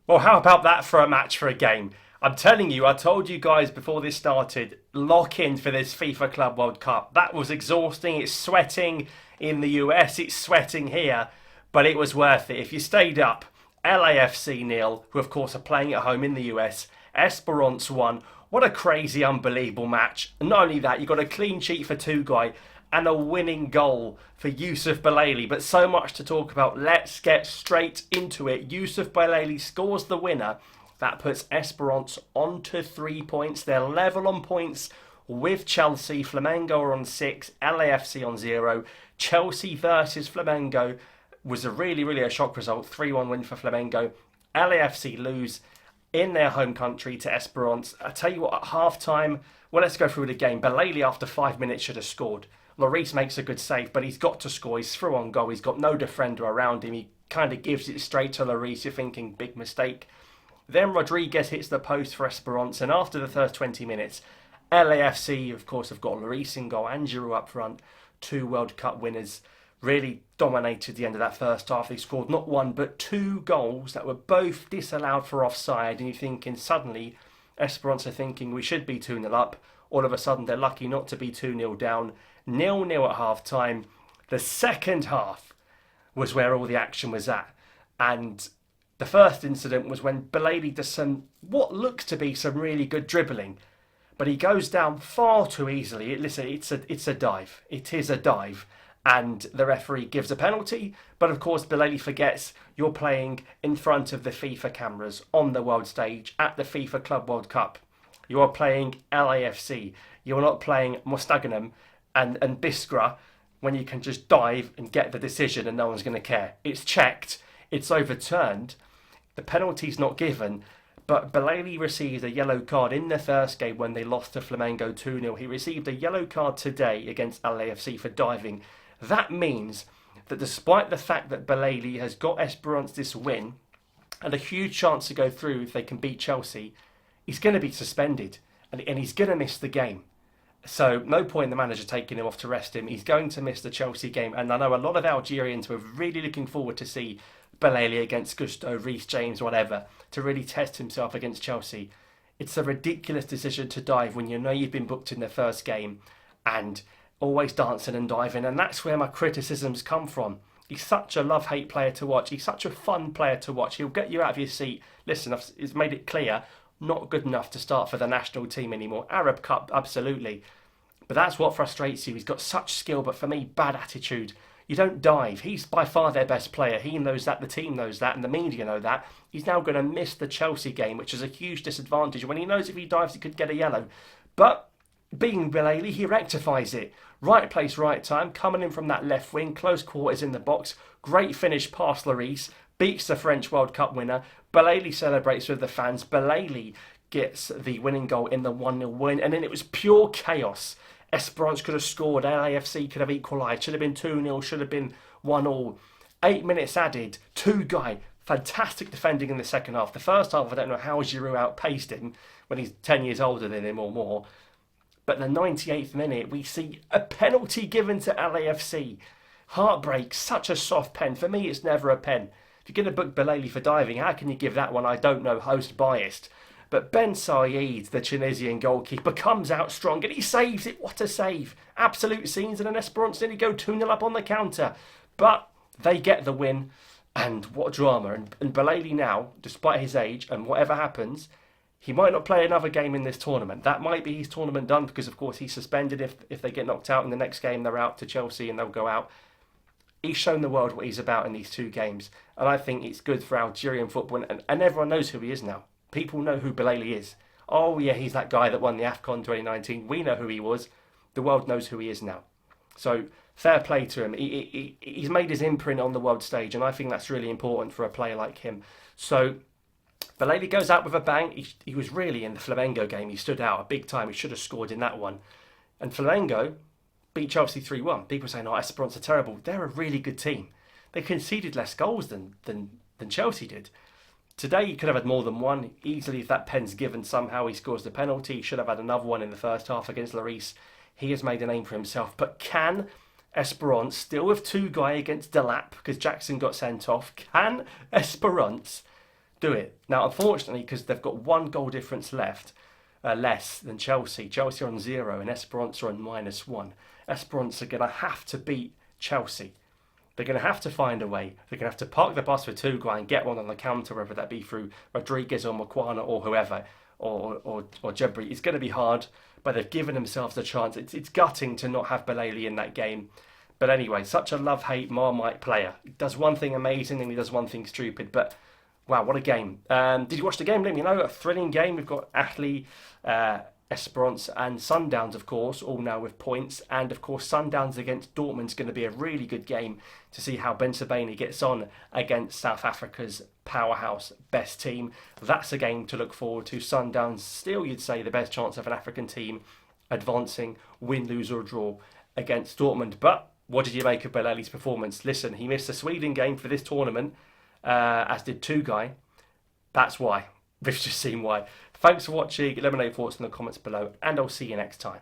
Well, how about that for a match for a game? I'm telling you, I told you guys before this started, lock in for this FIFA Club World Cup. That was exhausting. It's sweating in the US, it's sweating here, but it was worth it. If you stayed up, LAFC nil, who of course are playing at home in the US, Esperance 1. What a crazy, unbelievable match. And not only that, you got a clean sheet for two guy and a winning goal for Youcef Belaili. But so much to talk about. Let's get straight into it. Youcef Belaili scores the winner. That puts Esperance onto 3 points. They're level on points with Chelsea. Flamengo are on 6, LAFC on 0. Chelsea versus Flamengo was really a shock result. 3-1 win for Flamengo. LAFC lose in their home country to Esperance. I tell you what, at half time, well, let's go through the game. Belaili, after 5 minutes, should have scored. Lloris makes a good save, but he's got to score. He's through on goal. He's got no defender around him. He kind of gives it straight to Lloris. You're thinking, big mistake. Then Rodriguez hits the post for Esperance, and after the first 20 minutes, LAFC, of course, have got Lloris in goal and Giroud up front. Two World Cup winners. Really dominated the end of that first half. They scored not one, but two goals that were both disallowed for offside. And you're thinking, suddenly, Esperance are thinking we should be 2-0 up. All of a sudden, they're lucky not to be 2-0 down. 0-0 at half time. The second half was where all the action was at. And the first incident was when Belaili does what looks to be some really good dribbling. But he goes down far too easily. Listen, it's a dive. It is a dive. And the referee gives a penalty. But of course, Belaili forgets you're playing in front of the FIFA cameras on the world stage at the FIFA Club World Cup. You are playing LAFC. You're not playing Mostaganam and Biskra when you can just dive and get the decision and no one's going to care. It's checked. It's overturned. The penalty's not given. But Belaili received a yellow card in the first game when they lost to Flamengo 2-0. He received a yellow card today against LAFC for diving. That means that despite the fact that Belaili has got Esperance this win and a huge chance to go through if they can beat Chelsea, he's going to be suspended and he's going to miss the game. So no point in the manager taking him off to rest him. He's going to miss the Chelsea game. And I know a lot of Algerians were really looking forward to see Belaili against Gusto, Reece James, whatever, to really test himself against Chelsea. It's a ridiculous decision to dive when you know you've been booked in the first game and always dancing and diving. And that's where my criticisms come from. He's such a love-hate player to watch. He's such a fun player to watch. He'll get you out of your seat. Listen, it's made it clear, not good enough to start for the national team anymore. Arab Cup, absolutely. But that's what frustrates you. He's got such skill, but for me, bad attitude. You don't dive. He's by far their best player. He knows that, the team knows that, and the media know that. He's now going to miss the Chelsea game, which is a huge disadvantage when he knows if he dives, he could get a yellow. But being Belaili, he rectifies it. Right place, right time, coming in from that left wing, close quarters in the box. Great finish past Lloris, beats the French World Cup winner. Belaili celebrates with the fans. Belaili gets the winning goal in the 1-0 win, and then it was pure chaos. Esperance could have scored, LAFC could have equalised, should have been 2-0, should have been 1-1. 8 minutes added, two guy, fantastic defending in the second half. The first half, I don't know how Giroud outpaced him when he's 10 years older than him or more. But the 98th minute, we see a penalty given to LAFC. Heartbreak, such a soft pen. For me, it's never a pen. If you're going to book Belaili for diving, how can you give that one? I don't know, host biased. But Ben Said, the Tunisian goalkeeper, comes out strong and he saves it. What a save. Absolute scenes, and an Esperance nearly go 2-0 up on the counter. But they get the win, and what drama. And Belaili now, despite his age and whatever happens, he might not play another game in this tournament. That might be his tournament done because, of course, he's suspended if they get knocked out in the next game. They're out to Chelsea and they'll go out. He's shown the world what he's about in these two games. And I think it's good for Algerian football. And everyone knows who he is now. People know who Belaili is. Oh, yeah, he's that guy that won the AFCON 2019. We know who he was. The world knows who he is now. So, fair play to him. He's made his imprint on the world stage, and I think that's really important for a player like him. So, Belaili goes out with a bang. He was really in the Flamengo game. He stood out a big time. He should have scored in that one. And Flamengo beat Chelsea 3-1. People say, no, Esperance are terrible. They're a really good team. They conceded less goals than Chelsea did. Today, he could have had more than one. Easily, if that pen's given somehow, he scores the penalty. He should have had another one in the first half against Lloris. He has made a name for himself. But can Esperance, still with two guy against Delap, because Jackson got sent off, can Esperance do it. Now, unfortunately, because they've got one goal difference less than Chelsea. Chelsea are on 0 and Esperance are on -1. Esperance are going to have to beat Chelsea. They're going to have to find a way. They're going to have to park the bus for Tugai and get one on the counter, whether that be through Rodriguez or Makwana or whoever, or Jebri. It's going to be hard, but they've given themselves a chance. It's gutting to not have Belaili in that game. But anyway, such a love-hate Marmite player. He does one thing amazing and he does one thing stupid. But wow, what a game. Did you watch the game? Let me know. A thrilling game. We've got Athley, Esperance and Sundowns, of course, all now with points. And, of course, Sundowns against Dortmund's going to be a really good game to see how Ben Sebaini gets on against South Africa's powerhouse best team. That's a game to look forward to. Sundowns, still, you'd say, the best chance of an African team advancing, win, lose or draw against Dortmund. But what did you make of Belaili's performance? Listen, he missed a Sweden game for this tournament, as did Tugai. That's why. We've just seen why. Thanks for watching. Let me know your thoughts in the comments below, and I'll see you next time.